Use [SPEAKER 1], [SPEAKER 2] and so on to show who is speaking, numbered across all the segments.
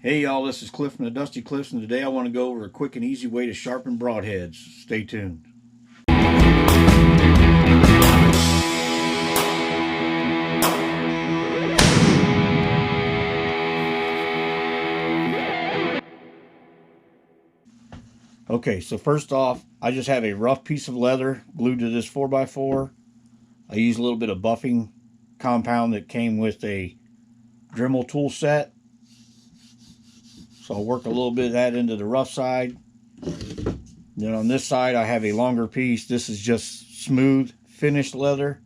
[SPEAKER 1] Hey y'all, this is Cliff from the Dusty Cliffs, and today I want to go over a quick and easy way to sharpen broadheads. Stay tuned. Okay, so first off, I just have a rough piece of leather glued to this 4x4. I use a little bit of buffing compound that came with a Dremel tool set. So I'll work a little bit of that into the rough side. Then on this side I have a longer piece. This is just smooth finished leather,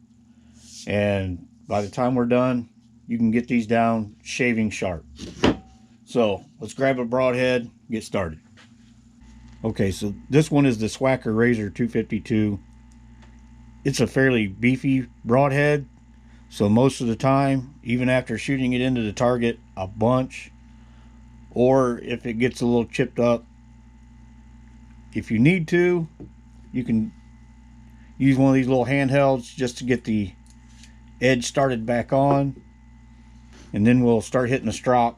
[SPEAKER 1] and by the time we're done you can get these down shaving sharp. So let's grab a broadhead, get started. Okay, so this one is the Swacker Razor 252. It's a fairly beefy broadhead, so most of the time, even after shooting it into the target a bunch, or if it gets a little chipped up, if you need to, you can use one of these little handhelds just to get the edge started back on, and then we'll start hitting the strop.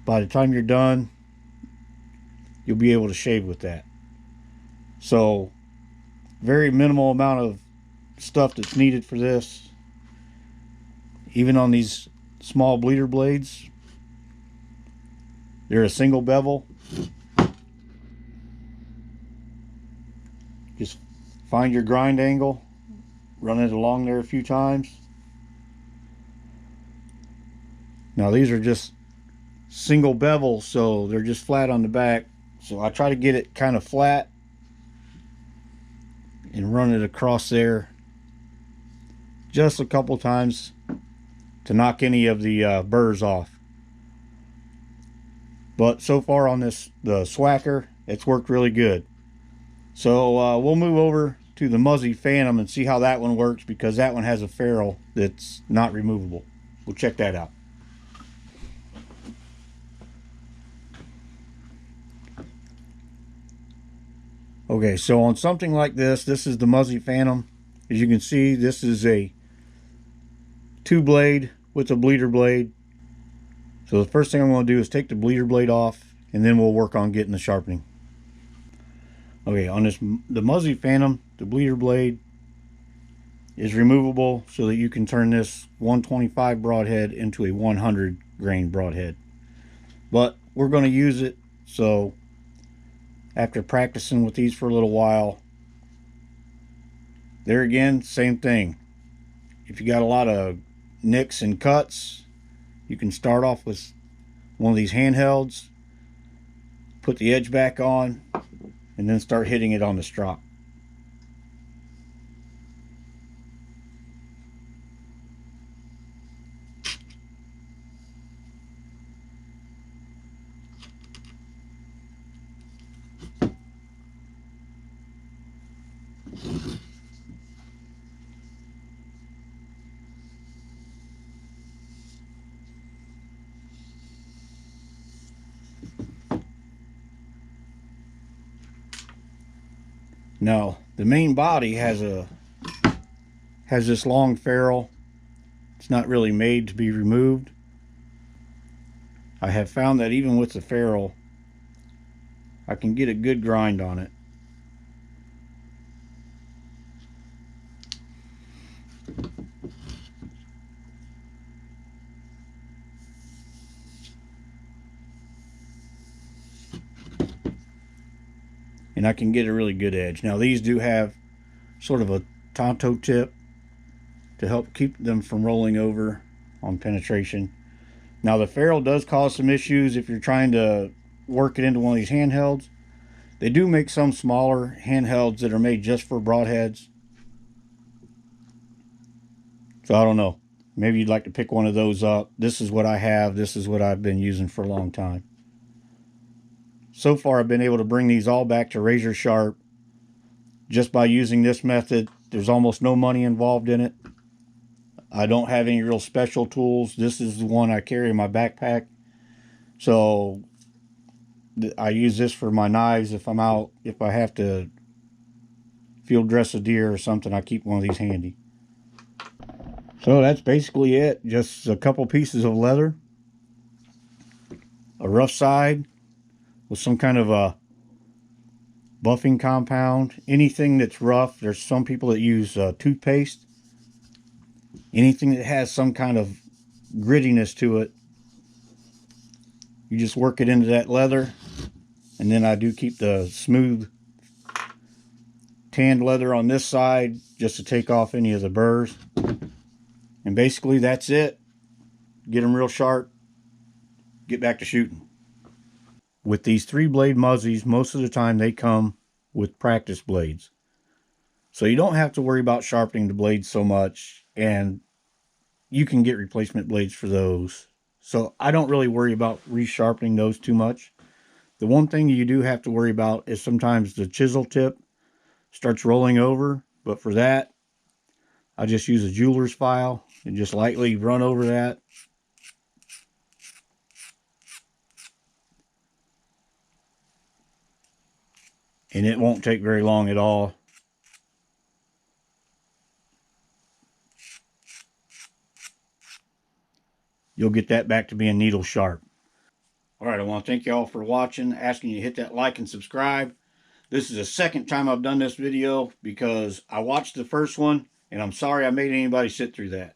[SPEAKER 1] By the time you're done, you'll be able to shave with that. So very minimal amount of stuff that's needed for this. Even on these small bleeder blades, they're a single bevel. Just find your grind angle, run it along there a few times. Now these are just single bevel, so they're just flat on the back. So I try to get it kind of flat and run it across there just a couple times to knock any of the burrs off. But so far on the Swacker, it's worked really good. So we'll move over to the Muzzy Phantom and see how that one works, because that one has a ferrule that's not removable. We'll check that out. Okay, so on something like this, this is the Muzzy Phantom. As you can see, this is a 2-blade with a bleeder blade. So the first thing I'm going to do is take the bleeder blade off, and then we'll work on getting the sharpening. Okay, on the Muzzy Phantom, the bleeder blade is removable so that you can turn this 125 broadhead into a 100 grain broadhead. But we're going to use it, so after practicing with these for a little while, there again, same thing. If you got a lot of nicks and cuts, you can start off with one of these handhelds, put the edge back on, and then start hitting it on the strop. Now, the main body has this long ferrule. It's not really made to be removed. I have found that even with the ferrule, I can get a good grind on it. And I can get a really good edge. Now these do have sort of a tonto tip to help keep them from rolling over on penetration. Now the ferrule does cause some issues if you're trying to work it into one of these handhelds. They do make some smaller handhelds that are made just for broadheads. So I don't know. Maybe you'd like to pick one of those up. This is what I have. This is what I've been using for a long time. So far, I've been able to bring these all back to razor sharp just by using this method. There's almost no money involved in it. I don't have any real special tools. This is the one I carry in my backpack. So I use this for my knives if I'm out. If I have to field dress a deer or something, I keep one of these handy. So that's basically it. Just a couple pieces of leather, a rough side with some kind of a buffing compound. Anything that's rough. There's some people that use toothpaste. Anything that has some kind of grittiness to it, you just work it into that leather. And then I do keep the smooth tanned leather on this side just to take off any of the burrs. And basically that's it. Get them real sharp, get back to shooting. With these 3-blade muzzies, most of the time they come with practice blades. So you don't have to worry about sharpening the blades so much, and you can get replacement blades for those. So I don't really worry about resharpening those too much. The one thing you do have to worry about is sometimes the chisel tip starts rolling over, but for that, I just use a jeweler's file and just lightly run over that. And it won't take very long at all. You'll get that back to being needle sharp. All right, I want to thank you all for watching, asking you to hit that like and subscribe. This is the second time I've done this video because I watched the first one, and I'm sorry I made anybody sit through that.